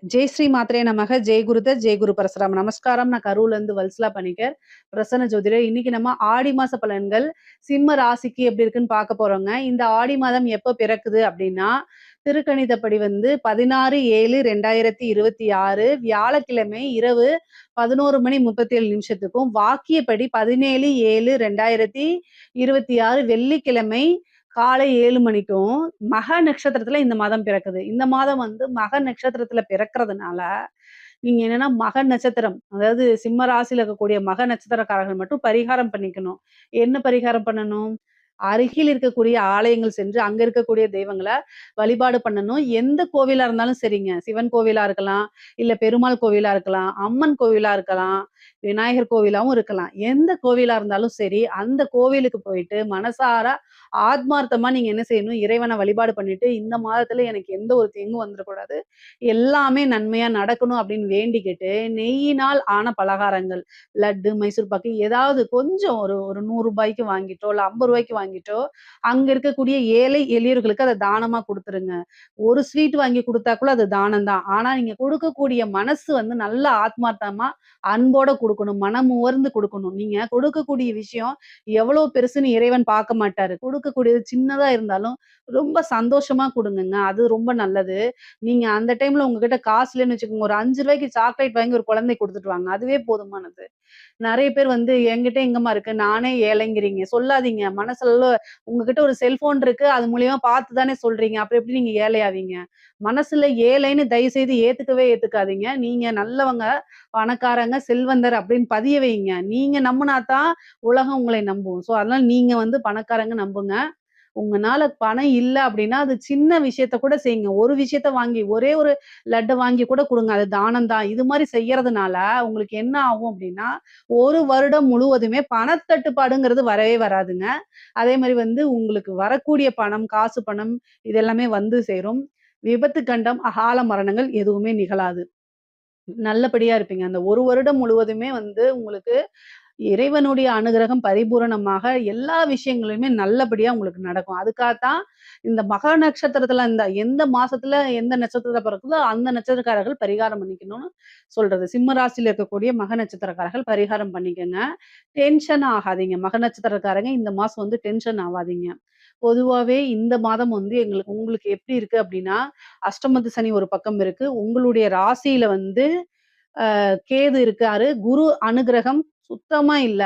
ஜெய் ஸ்ரீ மாத்ரே நமக, ஜெய் குருதத், ஜெய் குரு பரசுராம். நமஸ்காரம். நான் கரூர்ல இருந்து வல்சலா பணிக்கர், பிரசன்ன ஜோதிடர். இன்னைக்கு நம்ம ஆடி மாச பலன்கள் சிம்ம ராசிக்கு எப்படி இருக்குன்னு பார்க்க போறோங்க. இந்த ஆடி மாதம் எப்ப பிறக்குது அப்படின்னா, திருக்கணிதப்படி 16/7/2026 வியாழக்கிழமை இரவு 11:37 வாக்கியப்படி 17/7/2026 வெள்ளிக்கிழமை காலை 7 மணிக்கும் மக நட்சத்திரத்துல இந்த மாதம் பிறக்குது. இந்த மாதம் மக நட்சத்திரத்துல பிறக்கிறதுனால, நீங்க என்னன்னா மக நட்சத்திரம், அதாவது சிம்ம ராசியில இருக்கக்கூடிய மக நட்சத்திரக்காரர்கள் மட்டும் பரிகாரம் பண்ணிக்கணும். என்ன பரிகாரம் பண்ணணும்? அருகில் இருக்கக்கூடிய ஆலயங்கள் சென்று அங்க இருக்கக்கூடிய தெய்வங்கள வழிபாடு பண்ணணும். எந்த கோவிலா இருந்தாலும் சரிங்க. சிவன் கோவிலா இருக்கலாம், இல்ல பெருமாள் கோவிலா இருக்கலாம், அம்மன் கோவிலா இருக்கலாம், விநாயகர் கோவிலாவும் இருக்கலாம். எந்த கோவிலா இருந்தாலும் சரி, அந்த கோவிலுக்கு போயிட்டு மனசார ஆத்மார்த்தமா நீங்க என்ன செய்யணும்? இறைவன வழிபாடு பண்ணிட்டு, இந்த மாதத்துல எனக்கு எந்த ஒரு தீங்கும் வந்துறக்கூடாது. எல்லாமே நன்மையா நடக்கணும் அப்படின்னு வேண்டிக்கிட்டு, நெய்யினால் ஆன பலகாரங்கள், லட்டு, மைசூர் பாக்கு ஏதாவது கொஞ்சம் ஒரு ஒரு ரூ. 100க்கு வாங்கிட்டோ, இல்ல ரூ. 50க்கு வாங்கிட்டோ, அங்க இருக்கக்கூடிய ஏழை எளியோர்களுக்கு அத தானமா குடுத்துருங்க. ஒரு ஸ்வீட் வாங்கி குடுத்தா கூட அது தானம் தான். ஆனா நீங்க குடுக்கக்கூடிய மனசு நல்ல ஆத்மார்த்தமா, அன்போட குடுக்கணும். மனமுவர்ந்து குடுக்கணும். நீங்க கொடுக்கக்கூடிய விஷயம் எவ்வளோ பெருசுன்னு இறைவன் பார்க்க மாட்டாரு. குடுக்கக்கூடியது சின்னதா இருந்தாலும் ரொம்ப சந்தோஷமா குடுங்கங்க. அது ரொம்ப நல்லது. நீங்க அந்த டைம்ல உங்ககிட்ட காசு இல்லன்னு வச்சுக்கோங்க, ஒரு ரூ. 5க்கு சாக்லேட் வாங்கி ஒரு குழந்தைக்கு குடுத்துட்டு வாங்க. அதுவே போதுமானது. நெறைய பேர் என்கிட்ட எங்கம்மா இருக்கு? நானே ஏழைங்கிறீங்க. சொல்லாதீங்க. மனசுல உங்ககிட்ட ஒரு செல்ஃபோன் இருக்கு. அது மூலியமா பார்த்து தானே சொல்றீங்க. அப்புறம் எப்படி நீங்க ஏழையாவீங்க? மனசுல ஏழைன்னு தயவு செய்து ஏத்துக்கவே ஏத்துக்காதீங்க. நீங்க நல்லவங்க, பணக்காரங்க, செல்வந்தர் அப்படின்னு பதிய வைங்க. நீங்க நம்புனா தான் உலகம் உங்களை நம்பும். அதனால நீங்க பணக்காரங்க நம்புங்க. உங்கனால பணம் இல்ல அப்படின்னா, அது சின்ன விஷயத்த கூட செய்யுங்க. ஒரு விஷயத்த வாங்கி ஒரே ஒரு லட்ட வாங்கி கூட குடுங்க. அது தானம் தான். இது மாரி செய்யறதுனால உங்களுக்கு என்ன ஆகும் அப்படின்னா, 1 வருடம் முழுவதுமே பணத்தட்டுப்பாடுங்கிறது வரவே வராதுங்க. அதே மாரி உங்களுக்கு வரக்கூடிய பணம், காசு பணம் இது எல்லாமே வந்து சேரும். விபத்து கண்டம், அகால மரணங்கள் எதுவுமே நிகழாது. நல்லபடியா இருப்பீங்க. அந்த 1 வருடம் முழுவதுமே உங்களுக்கு இறைவனுடைய அனுகிரகம் பரிபூரணமாக எல்லா விஷயங்களுமே நல்லபடியா உங்களுக்கு நடக்கும். அதுக்காகத்தான் இந்த மக நட்சத்திரத்துல எந்த மாசத்துல எந்த நட்சத்திரத்துல பிறக்குதோ அந்த நட்சத்திரக்காரர்கள் பரிகாரம் பண்ணிக்கணும்னு சொல்றது. சிம்ம ராசியில இருக்கக்கூடிய மக நட்சத்திரக்காரர்கள் பரிகாரம் பண்ணிக்கங்க. டென்ஷன் ஆகாதீங்க. மக நட்சத்திரக்காரங்க இந்த மாசம் டென்ஷன் ஆவாதீங்க. பொதுவாவே இந்த மாதம் உங்களுக்கு எப்படி இருக்கு அப்படின்னா, அஷ்டமத்து சனி ஒரு பக்கம் இருக்கு. உங்களுடைய ராசியில கேது இருக்காரு. குரு அனுக்கிரகம் சுத்தமா இல்ல.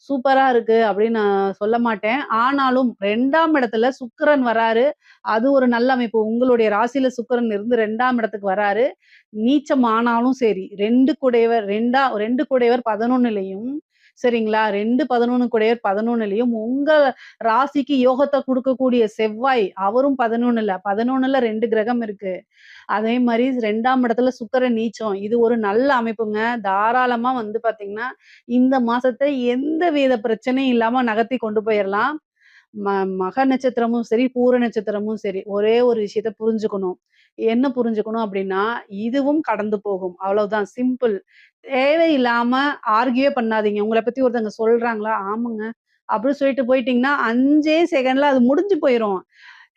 சூப்பரா இருக்கு அப்படின்னு நான் சொல்ல மாட்டேன். ஆனாலும் 2ஆம் இடத்துல சுக்கிரன் வராரு. அது ஒரு நல்ல அமைப்பு. உங்களுடைய ராசியில சுக்கிரன் இருந்து 2ஆம் இடத்துக்கு வராரு. நீச்சம் ஆனாலும் சரி, 2 குடையவர் 2 குடையவர் 11லயும் சரிங்களா? 2, 11 குடையவர் 11லயும் உங்க ராசிக்கு யோகத்த குடுக்கக்கூடிய செவ்வாய், அவரும் 11ல 11ல 2 கிரகம் இருக்கு. அதே மாரி 2ஆம் இடத்துல சுக்கிரன் நீச்சம். இது ஒரு நல்ல அமைப்புங்க. தாராளமா பார்த்தீங்கன்னா, இந்த மாசத்த எந்தவித பிரச்சனையும் இல்லாம நகர்த்தி கொண்டு போயிரலாம். ம மக நட்சத்திரமும் சரி, பூர நட்சத்திரமும் சரி, ஒரே ஒரு விஷயத்த புரிஞ்சுக்கணும். என்ன புரிஞ்சுக்கணும் அப்டின்னா, இதுவும் கடந்து போகும். அவ்வளவுதான் சிம்பிள். தேவையில்லாம ஆர்கியூவே பண்ணாதீங்க. உங்கள பத்தி ஒருத்தவங்க சொல்றாங்களா? ஆமாங்க. அப்டின்னு சொல்லிட்டு போயிட்டீங்கன்னா, 5 செகண்ட்ல அது முடிஞ்சு போயிரும்.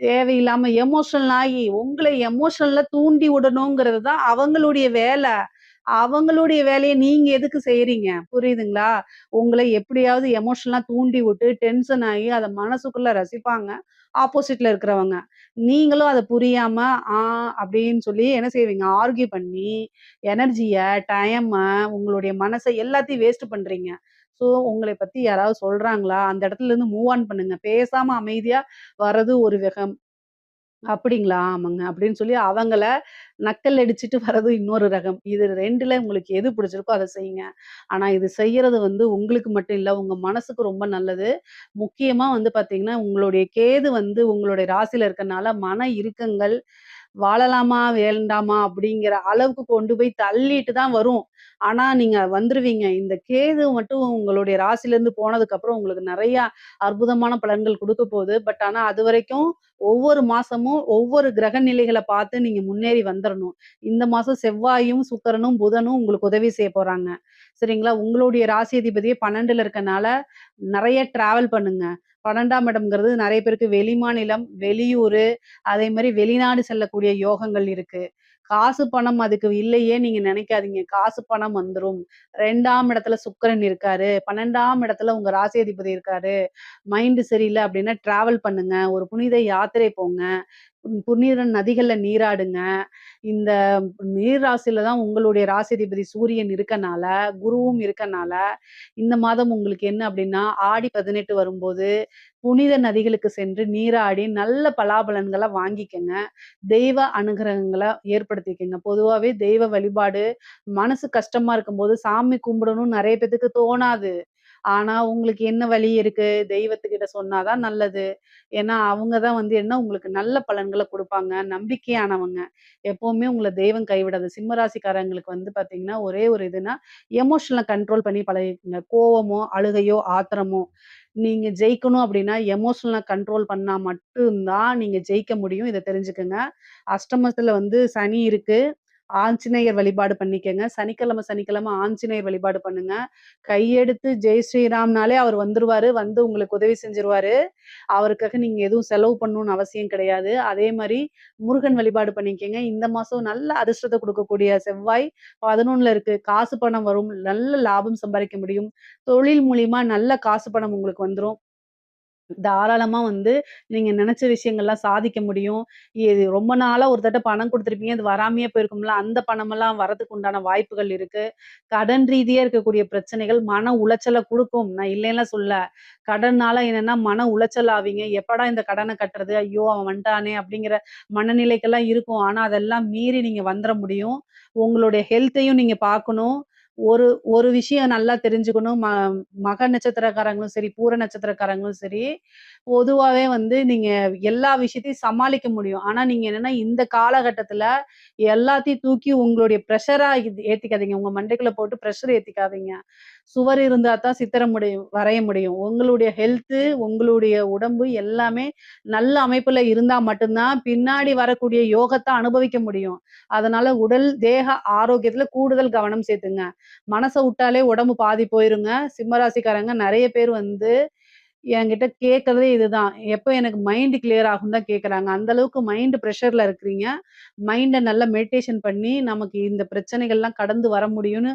தேவையில்லாம எமோஷனல் ஆகி, உங்கள எமோஷனலா தூண்டி விடணுங்கிறது தான் அவங்களுடைய வேல. அவங்களுடைய வேலைய நீங்க எதுக்கு செய்றீங்க? புரியுதுங்களா? உங்கள எப்படியாவது எமோஷனலா தூண்டி விட்டு, டென்ஷன் ஆகி, அத மனசுக்குள்ள ரசிப்பாங்க. ஆப்போசிட்ல இருக்கிறவங்க. நீங்களும் அத புரியாம, ஆ அப்படின்னு சொல்லி என்ன செய்வீங்க? ஆர்க்யூ பண்ணி, எனர்ஜிய, டைம, உங்களுடைய மனச எல்லாத்தையும் வேஸ்ட் பண்றீங்க. உங்கள பத்தி யாராவது சொல்றாங்களா? அந்த இடத்துல இருந்து மூவ் ஆன் பண்ணுங்க. பேசாம அமைதியா வர்றது ஒரு விகம். அப்படிங்களா? ஆமாங்க. அப்படின்னு சொல்லி அவங்கள நக்கல் அடிச்சுட்டு வர்றது இன்னொரு ரகம். இது 2ல உங்களுக்கு எது பிடிச்சிருக்கோ அத செய்யுங்க. ஆனா இது செய்யறது உங்களுக்கு மட்டும் இல்ல, உங்க மனசுக்கு ரொம்ப நல்லது. முக்கியமா பார்த்தீங்கன்னா, உங்களுடைய கேது உங்களுடைய ராசியில இருக்கனால மன இறுக்கங்கள், வாழலாமா? வேண்டாமா? அப்படிங்கிற அளவுக்கு கொண்டு போய் தள்ளிட்டு தான் வரும். ஆனா நீங்க வந்துருவீங்க. இந்த கேது மட்டும் உங்களுடைய ராசியிலருந்து போனதுக்கப்புறம் உங்களுக்கு நெறைய அற்புதமான பலன்கள் குடுக்க போது. ஆனா அதுவரைக்கும் ஒவ்வொரு மாசமும் ஒவ்வொரு கிரக நிலைகள பார்த்து நீங்க முன்னேறி வந்துரணும். இந்த மாசம் செவ்வாயும், சுக்கிரனும், புதனும் உங்களுக்கு உதவி செய்ய போறாங்க. சரிங்களா? உங்களுடைய ராசி அதிபதியே 12ல இருக்கனால நெறைய டிராவல் பண்ணுங்க. 12ஆம் இடம்ங்கிறது நெறைய பேருக்கு வெளிமாநிலம், வெளியூரு, அதே மாரி வெளிநாடு செல்லக்கூடிய யோகங்கள் இருக்கு. காசு, பணம் அதுக்கு இல்லையே நீங்க நெனைக்காதீங்க. காசு, பணம் வந்துரும். 2ஆம் இடத்துல சுக்கிரன் இருக்காரு. 12ஆம் இடத்துல உங்க ராசியதிபதி இருக்காரு. மைண்ட் சரியில்ல அப்டின்னா டிராவல் பண்ணுங்க. ஒரு புனித யாத்திரை போங்க. புனித நதிகள்ல நீராடுங்க. இந்த நீர் ராசியில தான் உங்களுடைய ராசிதிபதி சூரியன் இருக்கனால, குருவும் இருக்கனால, இந்த மாதம் உங்களுக்கு என்ன அப்டின்னா, ஆடி 18 வரும்போது, புனித நதிகளுக்கு சென்று நீராடி நல்ல பலாபலன்கள வாங்கிக்கங்க. தெய்வ அனுகிரகங்கள ஏற்படுத்திக்கங்க. பொதுவாவே தெய்வ வழிபாடு மனசு கஷ்டமா இருக்கும்போது சாமி கும்பிடணும்னு நெறைய பேத்துக்கு தோணாது. ஆனா, உங்களுக்கு என்ன வழி இருக்கு? தெய்வத்துக்கிட்ட சொன்னா தான் நல்லது. ஏன்னா, அவங்க தான் வந்து என்ன உங்களுக்கு நல்ல பலன்கள குடுப்பாங்க. நம்பிக்கையானவங்க. எப்பவுமே உங்கள தெய்வம் கைவிடாது. சிம்ம ராசிக்காரங்களுக்கு வந்து பார்த்தீங்கன்னா, ஒரே ஒரு இதுன்னா, எமோஷனல கண்ட்ரோல் பண்ணி பழகிக்கங்க. கோவமோ, அழுகையோ, ஆத்திரமோ, நீங்க ஜெயிக்கணும் அப்டின்னா, எமோஷனல கண்ட்ரோல் பண்ணா மட்டும் தான் நீங்க ஜெயிக்க முடியும். இத தெரிஞ்சுக்கங்க. அஷ்டமத்துல வந்து சனி இருக்கு. ஆஞ்சநேயர் வழிபாடு பண்ணிக்கங்க. சனிக்கிழமை, சனிக்கிழமை ஆஞ்சநேயர் வழிபாடு பண்ணுங்க. கையெடுத்து ஜெய் ஸ்ரீராம்னாலே அவர் வந்துருவாரு. வந்து உங்களுக்கு உதவி செஞ்சுருவாரு. அவருக்காக நீங்க எதுவும் செலவு பண்ணணும்னு அவசியம் கிடையாது. அதே மாரி முருகன் வழிபாடு பண்ணிக்கங்க. இந்த மாசம் நல்ல அதிர்ஷ்டத்த குடுக்கக்கூடிய செவ்வாய் 11ல இருக்கு. காசு பணம் வரும். நல்ல லாபம் சம்பாரிக்க முடியும். தொழில் மூலியமா நல்ல காசு பணம் உங்களுக்கு வந்துரும். தாராளமா வந்து நீங்க நெனச்ச விஷயங்கள்லாம் சாதிக்க முடியும். இது ரொம்ப நாளா ஒரு தட்ட பணம் குடுத்துருப்பீங்க. அது வராமயே போயிருக்கும்ல. அந்த பணமெல்லாம் வரதுக்கு உண்டான வாய்ப்புகள் இருக்கு. கடன் ரீதியா இருக்கக்கூடிய பிரச்சனைகள் மன உளைச்சல குடுக்கும். நான் இல்லைன்னுலாம் சொல்லல. கடன்னால என்னன்னா மன உளைச்சல் ஆவீங்க. எப்படா இந்த கடன கட்டுறது? ஐயோ! அவன் வந்துட்டானே! அப்படிங்கிற மனநிலைக்கெல்லாம் இருக்கும். ஆனா, அதெல்லாம் மீறி நீங்க வந்துர முடியும். உங்களுடைய ஹெல்த்தையும் நீங்க பார்க்கணும். ஒரு ஒரு விஷயம் நல்லா தெரிஞ்சுக்கணும். மக நட்சத்திரக்காரங்களும் சரி, பூர நட்சத்திரக்காரங்களும் சரி, பொதுவாவே வந்து நீங்க எல்லா விஷயத்தையும் சமாளிக்க முடியும். ஆனா, நீங்க என்னன்னா இந்த காலகட்டத்தில எல்லாத்தையும் தூக்கி உங்களுடைய பிரஷரா ஏத்திக்காதீங்க. உங்க மண்டைக்குள்ள போட்டு பிரஷர் ஏத்திக்காதீங்க. சுவர் இருந்தா தான் சித்திரம் வரைய முடியும். உங்களுடைய ஹெல்த்து, உங்களுடைய உடம்பு எல்லாமே நல்ல அமைப்புல இருந்தா மட்டும் தான் பின்னாடி வரக்கூடிய யோகத்த அனுபவிக்க முடியும். அதனால உடல், தேக ஆரோக்கியத்துல கூடுதல் கவனம் செலுத்துங்க. மனச உட்டாலே உடம்பு பாதி போயிருங்க. சிம்ம ராசிக்காரங்க நெறைய பேர் வந்து என்கிட்ட கேட்கறதே இதுதான். எப்ப எனக்கு மைண்ட் கிளியர் ஆகும்னு தான் கேட்கறாங்க. அந்த அளவுக்கு மைண்ட் பிரஷர்ல இருக்கிறீங்க. மைண்ட நல்லா மெடிடேஷன் பண்ணி, நமக்கு இந்த பிரச்சனைகள்லாம் கடந்து வர முடியும்னு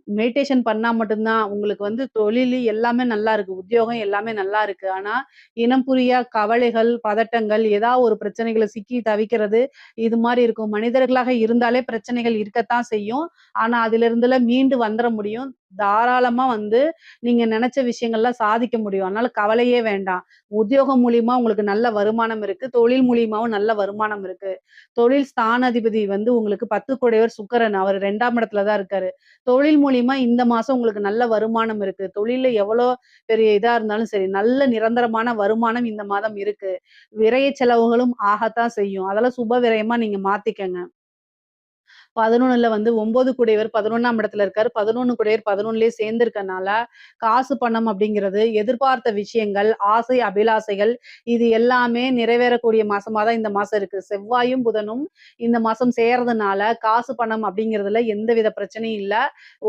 மெடிடேஷன் பண்ணா மட்டும் தான் உங்களுக்கு வந்து தொழிலு எல்லாமே நல்லா இருக்கு. உத்தியோகம் எல்லாமே நல்லா இருக்கு. ஆனா, இனம் புரியா கவலைகள், பதட்டங்கள், ஒரு பிரச்சனைகள சிக்கி தவிக்கிறது, இது மாரி இருக்கும். மனிதர்களாக இருந்தாலே பிரச்சனைகள் இருக்கத்தான் செய்யும். ஆனா, அதிலிருந்துலாம் மீண்டு வந்துர முடியும். தாராளமா வந்து நீங்க நெனச்ச விஷயங்கள்லாம் சாதிக்க முடியும். அதனால கவலையே வேண்டாம். உத்தியோகம் மூலியமா உங்களுக்கு நல்ல வருமானம் இருக்கு. தொழில் மூலியமாவும் நல்ல வருமானம் இருக்கு. தொழில் ஸ்தானாதிபதி வந்து உங்களுக்கு 10 கூடையவர் சுக்கிரன். அவரு 2ஆம் இடத்துல தான் இருக்காரு. தொழில் மூலியமா இந்த மாசம் உங்களுக்கு நல்ல வருமானம் இருக்கு. தொழில்ல எவ்வளோ பெரிய இதா இருந்தாலும் சரி, நல்ல நிரந்தரமான வருமானம் இந்த மாதம் இருக்கு. விரய செலவுகளும் ஆகத்தான் செய்யும். அதெல்லாம் சுப விரயமா நீங்க மாத்திக்கங்க. 11ல வந்து 9 கூடையவர் 11ஆம் இடத்துல இருக்காரு. 11 கூடையவர் 11லயே சேர்ந்திருக்கனால, காசு, பணம் அப்படிங்கிறது எதிர்பார்த்த விஷயங்கள், ஆசை, அபிலாசைகள் இது எல்லாமே நிறைவேறக்கூடிய மாசமா தான் இந்த மாசம் இருக்கு. செவ்வாயும், புதனும் இந்த மாசம் சேர்றதுனால, காசு, பணம் அப்படிங்கிறதுல எந்தவித பிரச்சனையும் இல்ல.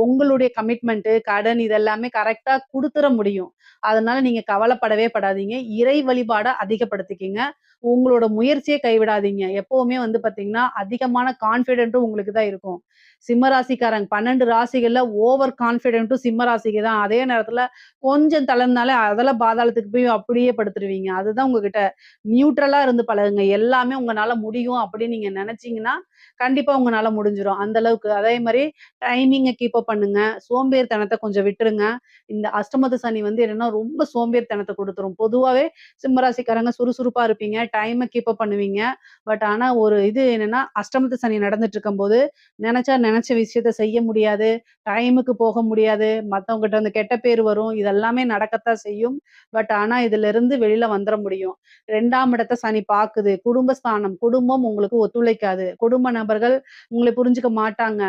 உங்களுடைய கமிட்மெண்ட், கடன் இதெல்லாமே கரெக்ட்டா குடுத்துற முடியும். அதனால நீங்க கவலைப்படவே படாதீங்க. இறை வழிபாட அதிகப்படுத்திக்கங்க. உங்களோட முயற்சிய கைவிடாதீங்க. எப்பவுமே வந்து பார்த்தீங்கன்னா, அதிகமான கான்ஃபிடென்ட்டும் உங்களுக்கு தான் இருக்கும். சிம்ம ராசிக்காரங்க 12 ராசிகள்ல ஓவர் கான்ஃபிடென்ட்டும் சிம்ம ராசிக்கு தான். அதே நேரத்துல கொஞ்சம் தளர்ந்தாலே அதெல்லாம் பாதாளத்துக்கு போய் அப்படியே படுத்துருவீங்க. அதுதான் உங்ககிட்ட நியூட்ரலா இருந்து பழகுங்க. எல்லாமே உங்கனால முடியும் அப்படின்னு நீங்க நெனச்சீங்கன்னா, கண்டிப்பா உங்கனால முடிஞ்சிரும். அந்த அளவுக்கு. அதே மாரி டைமிங்க கீப் அப் பண்ணுங்க. சோம்பேறித்தனத்த கொஞ்சம் விட்டுருங்க. இந்த அஷ்டமத்து சனி வந்து என்னன்னா, ரொம்ப சோம்பேறித்தனத்த குடுத்துரும். பொதுவாவே சிம்ம ராசிக்காரங்க சுறுசுறுப்பா இருப்பீங்க. டைம கீப் அப் பண்ணுவீங்க. பட் ஆனா ஒரு இது என்னன்னா, அஷ்டமத்து சனி நடந்துட்டு இருக்கும்போது, நெனச்சா நெனச்ச விஷயத்த செய்ய முடியாது. டைமுக்கு போக முடியாது. மத்தவங்ககிட்ட வந்து கெட்ட பேர் வரும். இதெல்லாமே நடக்கத்தான் செய்யும். பட் ஆனா இதிலிருந்து வெளில வந்துர முடியும். 2ஆம் இடத்த சனி பாக்குது. குடும்பஸ்தானம். குடும்பம் உங்களுக்கு ஒத்துழைக்காது. குடும்ப நபர்கள் உங்கள புரிஞ்சுக்க மாட்டாங்க.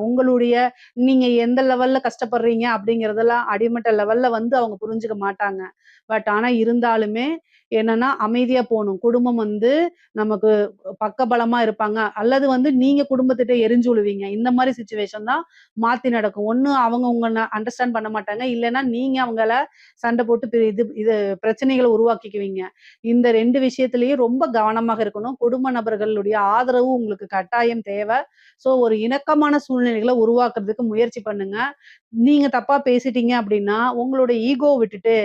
உங்களுடைய நீங்க எந்த லெவல்ல கஷ்டப்படுறீங்க அப்படிங்கிறதெல்லாம் அடிமட்ட லெவல்ல வந்து அவங்க புரிஞ்சுக்க மாட்டாங்க. பட் ஆனா இருந்தாலுமே, என்னன்னா அமைதியா போணும். குடும்பம் வந்து நமக்கு பக்கபலமா இருப்பாங்க. அல்லது வந்து நீங்க குடும்பத்திட்ட எரிஞ்சு விழுவீங்க. இந்த மாரி சிச்சுவேஷன் தான் மாத்தி நடக்கும். ஒண்ணு அவங்க உங்கள அண்டர்ஸ்டாண்ட் பண்ண மாட்டாங்க. இல்லன்னா நீங்க அவங்கள சண்டை போட்டு இது பிரச்சனைகள உருவாக்கிக்குவீங்க. இந்த 2 விஷயத்திலயும் ரொம்ப கவனமாக இருக்கணும். குடும்ப நபர்களுடைய ஆதரவு உங்களுக்கு கட்டாயம் தேவ. ஸோ ஒரு இணக்கமான சூழ்நிலைகள உருவாக்குறதுக்கு முயற்சி பண்ணுங்க. நீங்க தப்பா பேசிட்டீங்க அப்டின்னா, உங்களோட ஈகோவ விட்டுட்டு,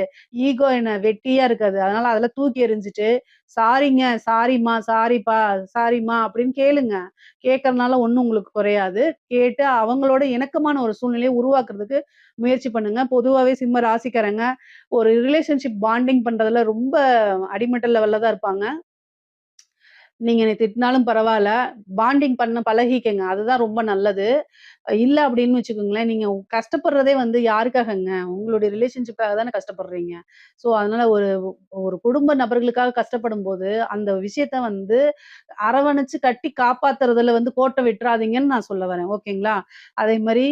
ஈகோ என்ன வெட்டியா இருக்காது. அதனால அதெல்லாம் தூக்கி எறிஞ்சுட்டு, "சாரிங்க, சாரிம்மா, சாரிப்பா, சாரிம்மா" அப்படின்னு கேளுங்க. கேட்கறனால ஒண்ணும் உங்களுக்கு குறையாது. கேட்டு அவங்களோட இணக்கமான ஒரு சூழ்நிலைய உருவாக்குறதுக்கு முயற்சி பண்ணுங்க. பொதுவாவே சிம்ம ராசிக்காரங்க ஒரு ரிலேஷன்ஷிப் பாண்டிங் பண்றதுல ரொம்ப அடிமட்ட லெவல்ல தான் இருப்பாங்க. நீங்க என்னை திட்டினாலும் பரவால்ல. பாண்டிங் பண்ண பழகிக்கங்க. அதுதான் ரொம்ப நல்லது. இல்ல அப்படின்னு வச்சுக்கோங்களேன், நீங்க கஷ்டப்படுறதே வந்து யாருக்காகங்க? உங்களுடைய ரிலேஷன்ஷிப்காக தானே கஷ்டப்படுறீங்க. ஸோ, அதனால ஒரு ஒரு குடும்ப நபர்களுக்காக கஷ்டப்படும்போது, அந்த விஷயத்த வந்து அரவணைச்சு கட்டி காப்பாத்துறதுல வந்து கோட்ட விட்டுறாதீங்கன்னு நான் சொல்ல வரேன். ஓகேங்களா? அதே மாரி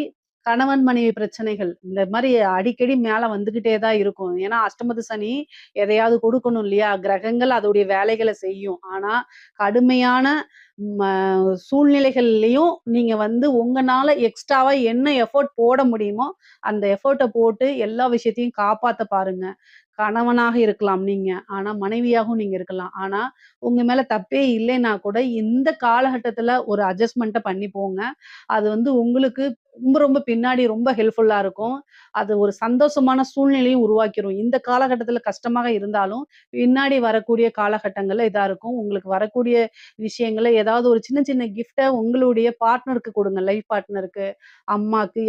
கணவன் மனைவி பிரச்சனைகள், இந்த மாரி அடிக்கடி மேல வந்துகிட்டே தான் இருக்கும். ஏன்னா, அஷ்டமத்து சனி எதையாவது குடுக்கணும் இல்லையா? கிரகங்கள் அதோடைய வேலைகள செய்யும். ஆனா, கடுமையான ம சூழ்நிலைகள்லயும் நீங்க வந்து உங்கனால எக்ஸ்ட்ராவா என்ன எஃபோர்ட் போட முடியுமோ, அந்த எஃபோர்ட்ட போட்டு எல்லா விஷயத்தையும் காப்பாத்த பாருங்க. கணவனாக இருக்கலாம் நீங்க. ஆனா, மனைவியாகவும் நீங்க இருக்கலாம். ஆனா, உங்க மேல தப்பே இல்லைன்னா கூட, இந்த காலகட்டத்தில ஒரு அட்ஜஸ்ட்மென்ட்ட பண்ணி போங்க. அது வந்து உங்களுக்கு ரொம்ப ரொம்ப பின்னாடி ரொம்ப ஹெல்ப்ஃபுல்லா இருக்கும். அது ஒரு சந்தோஷமான சூழ்நிலையும் உருவாக்கிரும். இந்த காலகட்டத்தில கஷ்டமாக இருந்தாலும், பின்னாடி வரக்கூடிய காலகட்டங்கள்ல இதா இருக்கும். உங்களுக்கு வரக்கூடிய விஷயங்கள ஏதாவது ஒரு சின்ன சின்ன கிஃப்ட்ட உங்களுடைய பார்ட்னருக்கு குடுங்க. லைஃப் பார்ட்னருக்கு, அம்மாக்கு,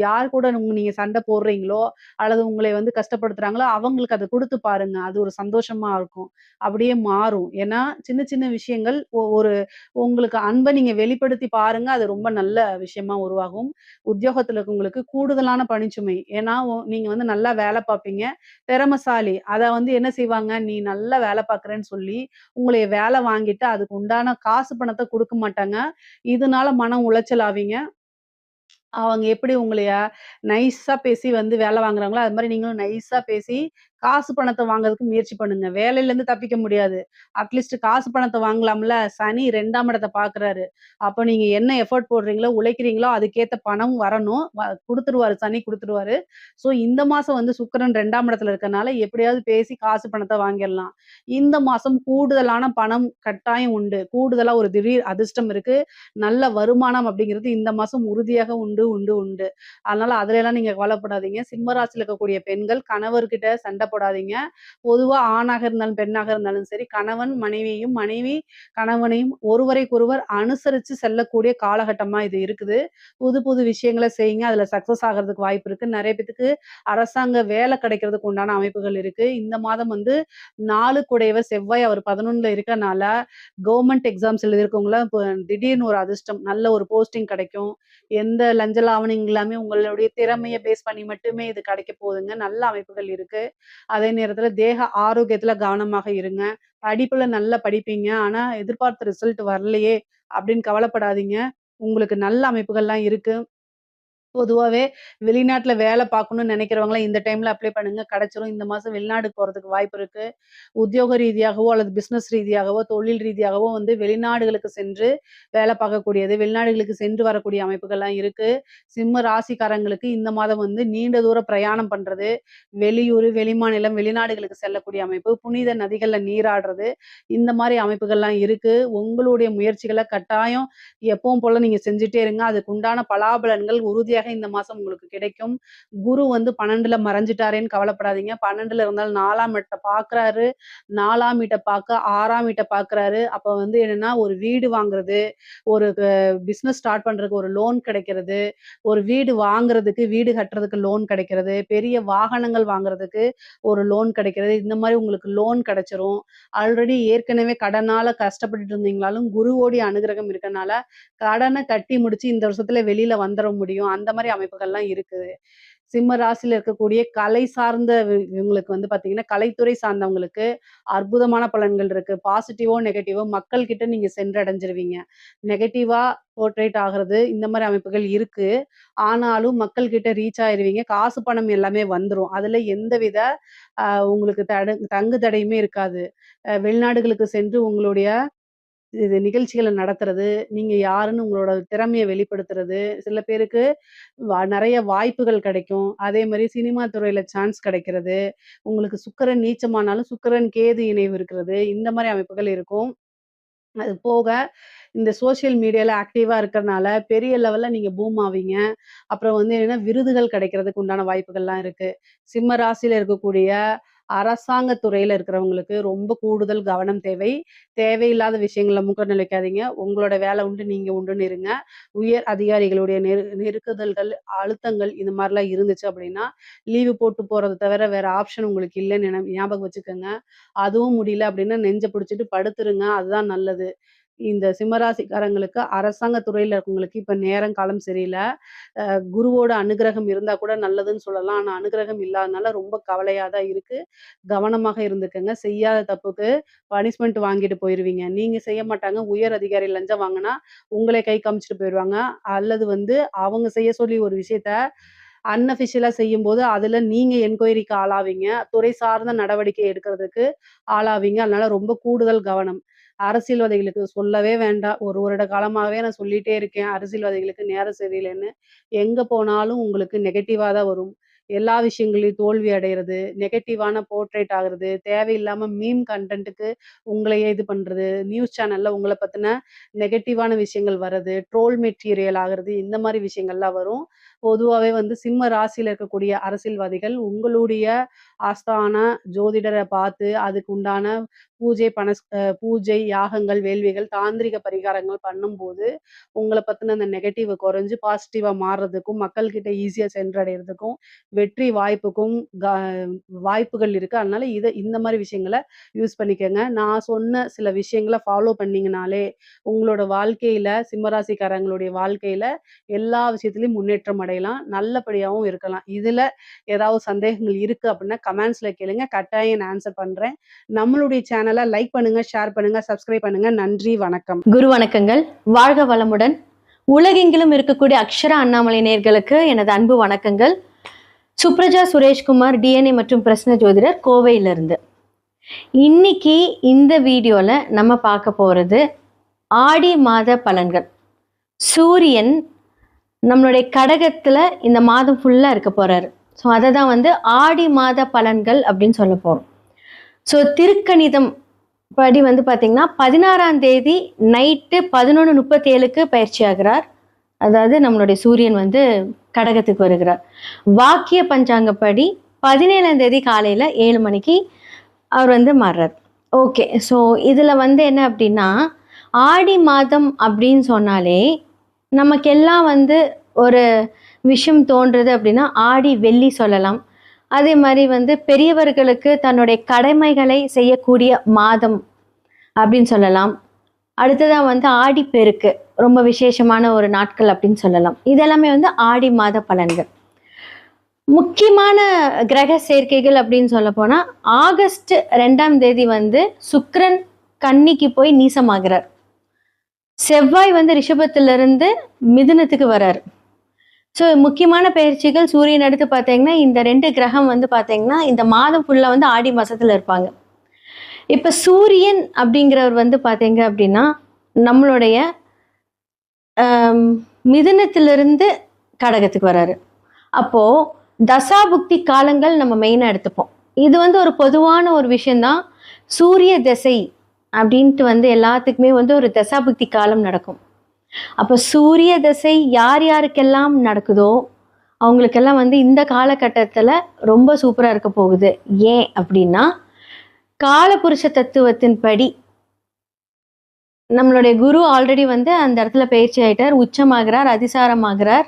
யார் கூட நீங்க சண்டை போடுறீங்களோ, அல்லது உங்களை வந்து கஷ்டப்படுத்துறாங்களோ, அவங்களுக்கு அத குடுத்து பாருங்க. அது ஒரு சந்தோஷமா இருக்கும். அப்படியே மாறும். ஏன்னா, சின்ன சின்ன விஷயங்கள் ஒரு உங்களுக்கு அன்ப நீங்க வெளிப்படுத்தி பாருங்க. அது ரொம்ப நல்ல விஷயமா உருவாகும். உத்தியோகத்துல இருக்கவங்களுக்கு கூடுதலான பணிச்சுமை. ஏன்னா, நீங்க வந்து நல்லா வேலை பார்ப்பீங்க. திறமைசாலி. அத வந்து என்ன செய்வாங்க, "நீ நல்லா வேலை பார்க்குறேன்னு" சொல்லி உங்களைய வேலை வாங்கிட்டு, அதுக்கு உண்டான காசு பணத்த குடுக்க மாட்டாங்க. இதனால மன உளைச்சல் ஆவீங்க. அவங்க எப்படி உங்களைய நைஸா பேசி வந்து வேலை வாங்குறாங்களோ, அது மாரி நீங்களும் நைஸா பேசி, காசு பணத்த வாங்குறதுக்கு முயற்சி பண்ணுங்க. வேலையிலேருந்து தப்பிக்க முடியாது. அட்லீஸ்ட் காசு பணத்த வாங்கலாம்ல. சனி 2ஆம் இடத்த பார்க்குறாரு. அப்ப நீங்க என்ன எஃபோர்ட் போடுறீங்களோ, உழைக்கிறீங்களோ, அதுக்கேத்த பணம் வரணும். குடுத்துருவாரு. சனி குடுத்துருவாரு. ஸோ இந்த மாசம் வந்து சுக்கிரன் 2ஆம் இடத்துல இருக்கனால, எப்படியாவது பேசி காசு பணத்த வாங்கிரலாம். இந்த மாசம் கூடுதலான பணம் கட்டாயம் உண்டு. கூடுதலா ஒரு திடீர் அதிர்ஷ்டம் இருக்கு. நல்ல வருமானம் அப்படிங்கிறது இந்த மாசம் உறுதியாக உண்டு, உண்டு, உண்டு. அதனால அதுலலாம் நீங்க கவலைப்படாதீங்க. சிம்ம ராசியில இருக்கக்கூடிய பெண்கள் கணவர்கிட்ட சண்டை போடாதீங்க. பொதுவா ஆணாக இருந்தாலும், பெண்ணாக இருந்தாலும் சரி, கணவன் மனைவியையும், மனைவி கணவனையும் ஒருவரைக்கொருவர் அனுசரிச்சு செல்லக்கூடிய காலகட்டமா இது இருக்குது. புது புது விஷயங்கள செய்யுங்க. அதுல சக்சஸ் ஆகுறதுக்கு வாய்ப்பு இருக்கு. நெறைய பேத்துக்கு அரசாங்க வேலை கிடைக்கிறதுக்கு உண்டான அமைப்புகள் இருக்கு. இந்த மாதம் வந்து 4 குடையவர் செவ்வாய் அவர் 11ல இருக்கனால, கவர்மெண்ட் எக்ஸாம்ஸ் எழுதியிருக்கவங்கலாம் இப்ப திடீர்னு ஒரு அதிர்ஷ்டம். நல்ல ஒரு போஸ்டிங் கிடைக்கும். எந்த லஞ்ச லாவணியம் இல்லாம உங்களுடைய திறமைய பேஸ் பண்ணி மட்டுமே இது கிடைக்க போகுதுங்க. நல்ல அமைப்புகள் இருக்கு. அதே நேரத்தில தேக ஆரோக்கியத்தில கவனமாக இருங்க. படிப்புல நல்லா படிப்பீங்க. ஆனா எதிர்பார்த்த ரிசல்ட் வரலையே! அப்படின்னு கவலைப்படாதீங்க. உங்களுக்கு நல்ல அமைப்புகள்லாம் இருக்கு. பொதுவாவே வெளிநாட்ல வேலை பார்க்கணும்னு நினைக்கிறவங்கலாம் இந்த டைம்ல அப்ளை பண்ணுங்க. கிடைச்சிரும். இந்த மாசம் வெளிநாடு போறதுக்கு வாய்ப்பு இருக்கு. உத்தியோக ரீதியாகவோ, அல்லது பிசினஸ் ரீதியாகவோ, தொழில் ரீதியாகவோ வந்து வெளிநாடுகளுக்கு சென்று வேலை பார்க்கக்கூடியது, வெளிநாடுகளுக்கு சென்று வரக்கூடிய அமைப்புகள்லாம் இருக்கு. சிம்ம ராசிக்காரங்களுக்கு இந்த மாதம் வந்து நீண்ட தூர பிரயாணம் பண்றது, வெளியூரு, வெளிமாநிலம், வெளிநாடுகளுக்கு செல்லக்கூடிய அமைப்பு, புனித நதிகள்ல நீராடுறது, இந்த மாரி அமைப்புகள்லாம் இருக்கு. உங்களுடைய முயற்சிகள கட்டாயம் எப்பவும் போல நீங்க செஞ்சுட்டே இருங்க. அதுக்கு உண்டான பலாபலன்கள் உறுதியாக இந்த மாசம் உங்களுக்கு கிடைக்கும். குரு வந்து 12ல மறைஞ்சுட்டாரேன்னு கவலைப்படாதீங்க. 12ல இருந்தாலும் 4ஆம் இடத்த பார்க்குறாரு. 4ஆம் வீட்ட பார்க்க 6ஆம் வீட்ட பார்க்குறாரு. அப்ப வந்து என்னன்னா, ஒரு வீடு வாங்குறது, ஒரு பிசினஸ் ஸ்டார்ட் பண்றதுக்கு ஒரு லோன் கிடைக்கிறது, ஒரு வீடு வாங்குறதுக்கு, வீடு கட்டுறதுக்கு லோன் கிடைக்கிறது, பெரிய வாகனங்கள் வாங்குறதுக்கு ஒரு லோன் கிடைக்கிறது. இந்த மாரி உங்களுக்கு லோன் கிடைச்சிரும். ஆல்ரெடி ஏற்கனவே கடனால கஷ்டப்பட்டுட்டு இருந்தீங்கனாலும், குருவோடைய அனுகிரகம் இருக்கனால, கடன கட்டி முடிச்சு இந்த வருஷத்துல வெளில வந்துர முடியும். அந்த மாதிரி அமைப்புகள்லாம் இருக்குது. சிம்ம ராசியில இருக்கக்கூடிய கலை சார்ந்த இவங்களுக்கு வந்து பாத்தீங்கன்னா, கலைத்துறை சார்ந்தவங்களுக்கு அற்புதமான பலன்கள் இருக்கு. பாசிட்டிவோ, நெகட்டிவோ மக்கள் கிட்ட நீங்க சென்றடைஞ்சிருவீங்க. நெகட்டிவா போர்ட்ரேட் ஆகுறது இந்த மாரி அமைப்புகள் இருக்கு. ஆனாலும் மக்கள் கிட்ட ரீச் ஆயிருவீங்க. காசு, பணம் எல்லாமே வந்துரும். அதுல எந்தவித உங்களுக்கு தங்கு தடையுமே இருக்காது. வெளிநாடுகளுக்கு சென்று உங்களுடைய இது நிகழ்ச்சிகள நடத்துறது, நீங்க யாருன்னு உங்களோட திறமைய வெளிப்படுத்துறது, சில பேருக்கு நெறைய வாய்ப்புகள் கிடைக்கும். அதே மாரி சினிமா துறையில சான்ஸ் கிடைக்கிறது, உங்களுக்கு சுக்கிரன் நீச்சமானாலும் சுக்கிரன், கேது இணைவு இருக்கிறது, இந்த மாரி அமைப்புகள் இருக்கும். அது போக இந்த சோசியல் மீடியால ஆக்டிவா இருக்கறனால பெரிய லெவல்ல நீங்க பூம் ஆவீங்க. அப்புறம் வந்து என்னன்னா விருதுகள் கிடைக்கிறதுக்கு உண்டான வாய்ப்புகள்லாம் இருக்கு. சிம்ம ராசியில இருக்கக்கூடிய அரசாங்க துறையில இருக்கிறவங்களுக்கு ரொம்ப கூடுதல் கவனம் தேவை. தேவையில்லாத விஷயங்கள்ல மூக்க நுழைக்காதீங்க. உங்களோட வேலை உண்டு, நீங்க உண்டுன்னு இருங்க. உயர் அதிகாரிகளுடைய நெருக்குதல்கள், அழுத்தங்கள் இந்த மாரிலாம் இருந்துச்சு அப்படின்னா, லீவு போட்டு போறத தவிர வேற ஆப்ஷன் உங்களுக்கு இல்லன்னு ஞாபகம் வச்சுக்கங்க. அதுவும் முடியல அப்படின்னா நெஞ்ச பிடிச்சுட்டு படுத்துருங்க. அதுதான் நல்லது. இந்த சிம்மராசிக்காரங்களுக்கு அரசாங்க துறையில இருக்கவங்களுக்கு இப்ப நேரம் காலம் சரியில்ல. குருவோட அனுக்கிரகம் இருந்தா கூட நல்லதுன்னு சொல்லலாம். ஆனா அனுக்கிரகம் இல்லாதனால ரொம்ப கவலையா தான் இருக்கு. கவனமாக இருந்துக்கங்க. செய்யாத தப்புக்கு பனிஷ்மென்ட் வாங்கிட்டு போயிருவீங்க. நீங்க செய்ய மாட்டாங்க. உயர் அதிகாரி லஞ்சம் வாங்குனா, உங்கள கை காமிச்சுட்டு போயிருவாங்க. அல்லது வந்து அவங்க செய்ய சொல்லி ஒரு விஷயத்த அன்அஃபிஷியலா செய்யும்போது, அதுல நீங்க என்கொயரிக்கு ஆளாவீங்க. துறை சார்ந்த நடவடிக்கை எடுக்கிறதுக்கு ஆளாவீங்க. அதனால ரொம்ப கூடுதல் கவனம். அரசியல்வாதிகளுக்கு சொல்லவே வேண்டாம். 1 வருட காலமாவே நான் சொல்லிட்டே இருக்கேன். அரசியல்வாதிகளுக்கு நேரம் சரியில்லன்னு. எங்க போனாலும் உங்களுக்கு நெகட்டிவா தான் வரும். எல்லா விஷயங்கள்லயும் தோல்வி அடையறது, நெகட்டிவான போர்ட்ரேட் ஆகுறது, தேவையில்லாம மீம் கன்டென்ட்க்கு உங்களையே இது பண்றது, நியூஸ் சேனல்ல உங்கள பத்தின நெகட்டிவான விஷயங்கள் வர்றது, ட்ரோல் மெட்டீரியல் ஆகுறது, இந்த மாரி விஷயங்கள்லாம் வரும். பொதுவாவே வந்து சிம்ம ராசியில இருக்கக்கூடிய அரசியல்வாதிகள் உங்களுடைய ஆஸ்தான ஜோதிடர பார்த்து அதுக்கு உண்டான பூஜை, பூஜை, யாகங்கள், வேள்விகள், தாந்திரிக பரிகாரங்கள் பண்ணும்போது, உங்கள பத்தின அந்த நெகட்டிவ் குறைஞ்சு பாசிட்டிவா மாறுறதுக்கும், மக்கள் கிட்ட ஈஸியா சென்றடையறதுக்கும், வெற்றி வாய்ப்புக்கும் வாய்ப்புகள் இருக்கு. அதனால இந்த மாரி விஷயங்கள யூஸ் பண்ணிக்கங்க. நான் சொன்ன சில விஷயங்கள ஃபாலோ பண்ணீங்கனாலே, உங்களோட வாழ்க்கையில சிம்மராசிக்காரங்களுடைய வாழ்க்கையில எல்லா விஷயத்திலயும் முன்னேற்றம் அடையலாம். நல்லபடியாவும் இருக்கலாம். இதுல ஏதாவது சந்தேகங்கள் இருக்கு அப்படின்னா, கமெண்ட்ஸ்ல கேளுங்க. கட்டாயம் நான் ஆன்சர் பண்றேன். நம்மளுடைய சேனல லைக் பண்ணுங்க, ஷேர் பண்ணுங்க, சப்ஸ்கிரைப் பண்ணுங்க. நன்றி, வணக்கம். குரு வணக்கங்கள். வாழ்க வளமுடன். உலகெங்கிலும் இருக்கக்கூடிய அக்ஷரா அண்ணாமலை நேயர்களுக்கு எனது அன்பு வணக்கங்கள். சுப்ரஜா சுரேஷ்குமார், டிஎன்ஏ மற்றும் பிரஸ்ன ஜோதிடர், கோவையிலிருந்து. இன்னைக்கு இந்த வீடியோல நம்ம பார்க்க போறது ஆடி மாத பலன்கள். சூரியன் நம்மளுடைய கடகத்துல இந்த மாதம் ஃபுல்லா இருக்க போறாரு. ஸோ அதை தான் வந்து ஆடி மாத பலன்கள் அப்படின்னு சொல்ல போறோம். ஸோ திருக்கணிதம் படி வந்து பார்த்தீங்கன்னா 16ஆம் தேதி நைட்டு 11:37க்கு பயிற்சி ஆகிறார். அதாவது நம்மளுடைய சூரியன் வந்து கடகத்துக்கு வருகிறார். வாக்கிய பஞ்சாங்கப்படி 17ஆம் தேதி காலையில் 7 மணிக்கு அவர் வந்து மாறுறார். ஓகே, ஸோ இதில் வந்து என்ன அப்படின்னா, ஆடி மாதம் அப்படின்னு சொன்னாலே நமக்கெல்லாம் வந்து ஒரு விஷயம் தோன்றுறது அப்படின்னா ஆடி வெள்ளி சொல்லலாம். அதே மாதிரி வந்து பெரியவர்களுக்கு தன்னுடைய கடமைகளை செய்யக்கூடிய மாதம் அப்படின்னு சொல்லலாம். அடுத்ததான் வந்து ஆடி பெருக்கு, ரொம்ப விசேஷமான ஒரு நாட்கள் அப்படின்னு சொல்லலாம். இதெல்லாமே வந்து ஆடி மாத பலன்கள். முக்கியமான கிரக சேர்க்கைகள் அப்படின்னு சொல்ல போனா, ஆகஸ்ட் 2ஆம் தேதி வந்து சுக்கிரன் கன்னிக்கு போய் நீசமாகிறார். செவ்வாய் வந்து ரிஷபத்திலிருந்து மிதுனத்துக்கு வர்றார். ஸோ முக்கியமான பயிற்சிகள் சூரியன் எடுத்து பார்த்தீங்கன்னா, இந்த 2 கிரகம் வந்து பார்த்தீங்கன்னா இந்த மாதம் ஃபுல்லாக வந்து ஆடி மாசத்துல இருப்பாங்க. இப்போ சூரியன் அப்படிங்கிறவர் வந்து பார்த்தீங்க அப்படின்னா நம்மளுடைய மிதுனத்திலிருந்து கடகத்துக்கு வர்றாரு. அப்போ தசாபுக்தி காலங்கள் நம்ம மெயினாக எடுத்துப்போம். இது வந்து ஒரு பொதுவான ஒரு விஷயம்தான். சூரிய திசை அப்படின்ட்டு வந்து எல்லாத்துக்குமே வந்து ஒரு தசாபுக்தி காலம் நடக்கும். அப்போ சூரிய திசை யார் யாருக்கெல்லாம் நடக்குதோ அவங்களுக்கெல்லாம் வந்து இந்த காலகட்டத்தில் ரொம்ப சூப்பராக இருக்க போகுது. ஏன் அப்படின்னா, காலபுருஷ தத்துவத்தின் படி நம்மளுடைய குரு ஆல்ரெடி வந்து அந்த இடத்துல பயிற்சி ஆயிட்டார், உச்சமாகிறார், அதிசாரமாகிறார்.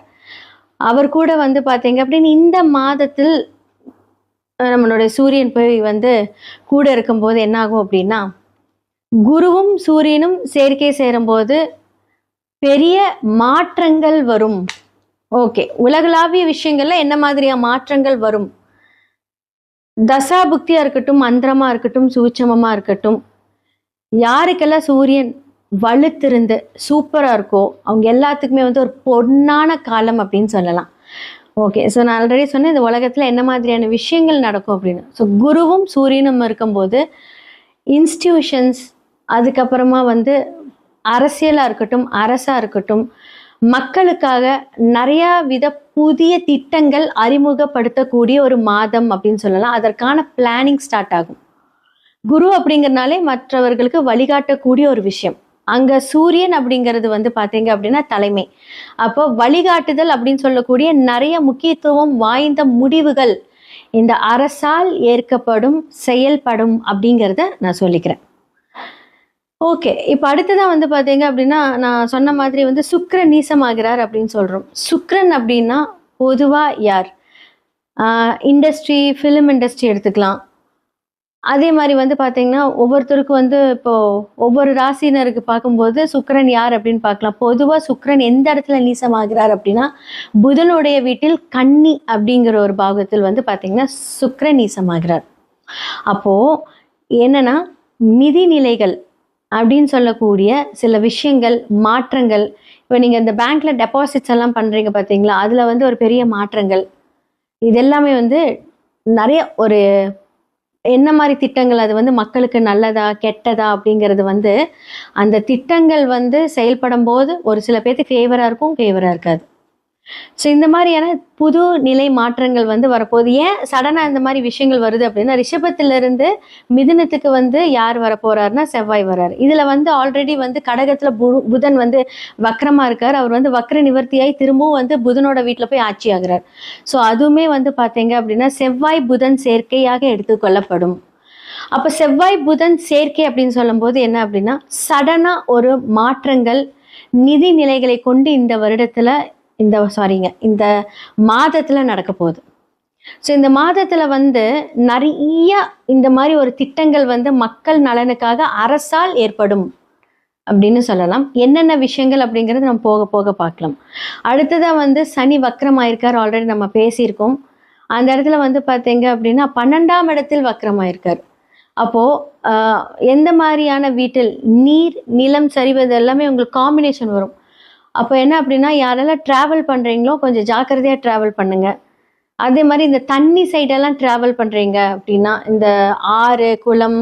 அவர் கூட வந்து பார்த்தீங்க அப்படின்னு இந்த மாதத்தில் நம்மளுடைய சூரியன் போய் வந்து கூட இருக்கும்போது என்ன ஆகும் அப்படின்னா, குருவும் சூரியனும் சேர்க்கை சேரும்போது பெரிய மாற்றங்கள் வரும். ஓகே, உலகளாவிய விஷயங்கள்ல என்ன மாதிரியா மாற்றங்கள் வரும்? தசா புக்தியா இருக்கட்டும், மந்திரமா இருக்கட்டும், சூட்சமமா இருக்கட்டும், யாருக்கெல்லாம் சூரியன் வலுத்திருந்து சூப்பரா இருக்கோ அவங்க எல்லாத்துக்குமே வந்து ஒரு பொன்னான காலம் அப்படின்னு சொல்லலாம். ஓகே, ஸோ நான் ஆல்ரெடி சொன்னேன் இந்த உலகத்துல என்ன மாதிரியான விஷயங்கள் நடக்கும் அப்படின்னு. ஸோ குருவும் சூரியனும் இருக்கும்போது இன்ஸ்டிடியூஷன்ஸ், அதுக்கப்புறமா வந்து அரசியலா இருக்கட்டும், அரசா இருக்கட்டும், மக்களுக்காக நிறைய வித புதிய திட்டங்கள் அறிமுகப்படுத்தக்கூடிய ஒரு மாதம் அப்படின்னு சொல்லலாம். அதற்கான பிளானிங் ஸ்டார்ட் ஆகும். குரு அப்படிங்கிறனாலே மற்றவர்களுக்கு வழிகாட்டக்கூடிய ஒரு விஷயம். அங்க சூரியன் அப்படிங்கிறது வந்து பாத்தீங்க அப்படின்னா தலைமை. அப்போ வழிகாட்டுதல் அப்படின்னு சொல்லக்கூடிய நிறைய முக்கியத்துவம் வாய்ந்த முடிவுகள் இந்த அரசால் ஏற்கப்படும், செயல்படும் அப்படிங்கிறத நான் சொல்லிக்கிறேன். ஓகே, இப்போ அடுத்ததான் வந்து பாத்தீங்க அப்படின்னா நான் சொன்ன மாதிரி வந்து சுக்கிரன் நீசமாகிறார் அப்படின்னு சொல்றோம். சுக்கிரன் அப்படின்னா பொதுவா யார்? இண்டஸ்ட்ரி, ஃபிலிம் இண்டஸ்ட்ரி எடுத்துக்கலாம். அதே மாதிரி வந்து பாத்தீங்கன்னா ஒவ்வொருத்தருக்கும் வந்து இப்போ ஒவ்வொரு ராசினருக்கு பார்க்கும்போது சுக்கிரன் யார் அப்படின்னு பார்க்கலாம். பொதுவா சுக்கிரன் எந்த இடத்துல நீசமாகிறார் அப்படின்னா புதனுடைய வீட்டில் கன்னி அப்படிங்கிற ஒரு பாகத்தில் வந்து பாத்தீங்கன்னா சுக்கிரன் நீசமாகிறார். அப்போ என்னன்னா நிதி நிலைகள் அப்படின்னு சொல்லக்கூடிய சில விஷயங்கள், மாற்றங்கள். இப்போ நீங்க இந்த பேங்க்ல டெபாசிட்ஸ் எல்லாம் பண்றீங்க பாத்தீங்களா, அதுல வந்து ஒரு பெரிய மாற்றங்கள். இது எல்லாமே வந்து நிறைய ஒரு என்ன மாதிரி திட்டங்கள், அது வந்து மக்களுக்கு நல்லதா கெட்டதா அப்படிங்கிறது வந்து அந்த திட்டங்கள் வந்து செயல்படும் போது ஒரு சில பேருக்கு ஃபேவரா இருக்கும், ஃபேவரா இருக்காது. ஸோ இந்த மாதிரியான புது நிலை மாற்றங்கள் வந்து வரப்போகுது. ஏன் சடனாக இந்த மாதிரி விஷயங்கள் வருது அப்படின்னா ரிஷபத்திலிருந்து மிதுனத்துக்கு வந்து யார் வரப்போறாருன்னா செவ்வாய் வர்றாரு. இதில் வந்து ஆல்ரெடி வந்து கடகத்தில் புதன் வந்து வக்ரமாக இருக்கார். அவர் வந்து வக்ர நிவர்த்தியாகி திரும்பவும் வந்து புதனோட வீட்டில் போய் ஆட்சி ஆகிறார். ஸோ அதுவுமே வந்து பார்த்தீங்க அப்படின்னா செவ்வாய் புதன் சேர்க்கையாக எடுத்துக்கொள்ளப்படும். அப்போ செவ்வாய் புதன் சேர்க்கை அப்படின்னு சொல்லும்போது என்ன அப்படின்னா சடனாக ஒரு மாற்றங்கள் நிதி நிலைகளை கொண்டு இந்த வருடத்தில் இந்த மாதத்துல நடக்க போகுது. ஸோ இந்த மாதத்துல வந்து நிறைய இந்த மாதிரி ஒரு திட்டங்கள் வந்து மக்கள் நலனுக்காக அரசால் ஏற்படும் அப்படின்னு சொல்லலாம். என்னென்ன விஷயங்கள் அப்படிங்கிறது நம்ம போக போக பார்க்கலாம். அடுத்ததான் வந்து சனி வக்ரமாயிருக்கார், ஆல்ரெடி நம்ம பேசியிருக்கோம். அந்த இடத்துல வந்து பார்த்தீங்க அப்படின்னா 12ஆம் இடத்தில் வக்ரமாயிருக்கார். அப்போ எந்த மாதிரியான வீட்டில் நீர் நிலம் சரிவது எல்லாமே உங்களுக்கு காம்பினேஷன் வரும். அப்போ என்ன அப்படின்னா யாரெல்லாம் ட்ராவல் பண்ணுறீங்களோ கொஞ்சம் ஜாக்கிரதையாக ட்ராவல் பண்ணுங்க. அதே மாதிரி இந்த தண்ணி சைடெல்லாம் ட்ராவல் பண்ணுறீங்க அப்படின்னா இந்த ஆறு, குளம்,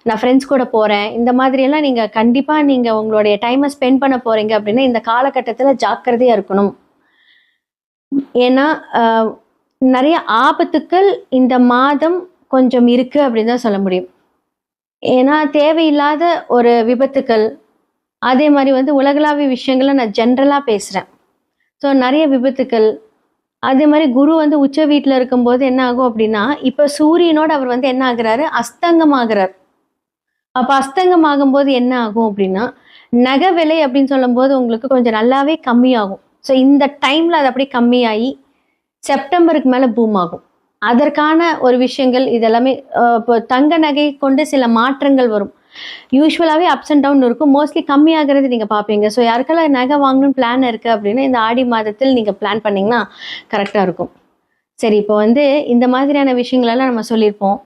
நான் ஃப்ரெண்ட்ஸ் கூட போகிறேன், இந்த மாதிரியெல்லாம் நீங்கள் கண்டிப்பாக நீங்கள் உங்களுடைய டைமை ஸ்பெண்ட் பண்ண போகிறீங்க அப்படின்னா இந்த காலகட்டத்தில் ஜாக்கிரதையாக இருக்கணும். ஏன்னா நிறைய ஆபத்துக்கள் இந்த மாதம் கொஞ்சம் இருக்குது அப்படின்னு தான் சொல்ல முடியும். ஏன்னா தேவையில்லாத ஒரு விபத்துக்கள், அதே மாதிரி வந்து உலகளாவிய விஷயங்களை நான் ஜென்ரலாக பேசுகிறேன். ஸோ நிறைய விபத்துக்கள், அதே மாதிரி குரு வந்து உச்ச வீட்டில் இருக்கும்போது என்ன ஆகும் அப்படின்னா இப்போ சூரியனோட அவர் வந்து என்ன ஆகுறாரு, அஸ்தங்கமாகிறார். அப்போ அஸ்தங்கமாகும்போது என்ன ஆகும் அப்படின்னா நகை விலை அப்படின்னு சொல்லும்போது உங்களுக்கு கொஞ்சம் நல்லாவே கம்மியாகும். ஸோ இந்த டைமில் அது அப்படியே கம்மியாகி செப்டம்பருக்கு மேலே பூம் ஆகும். அதற்கான ஒரு விஷயங்கள் இதெல்லாமே இப்போ தங்க நகை கொண்டு சில மாற்றங்கள் வரும். யூஸ்வலாகவே அப்ஸ் அண்ட் டவுன் இருக்கும். மோஸ்ட்லி கம்மியாகிறது நீங்கள் பார்ப்பீங்க. ஸோ யாருக்கெல்லாம் நகை வாங்கணும்னு பிளான் இருக்குது அப்படின்னா இந்த ஆடி மாதத்தில் நீங்கள் பிளான் பண்ணிங்கன்னா கரெக்டாக இருக்கும். சரி, இப்போ வந்து இந்த மாதிரியான விஷயங்களெல்லாம் நம்ம சொல்லியிருப்போம்.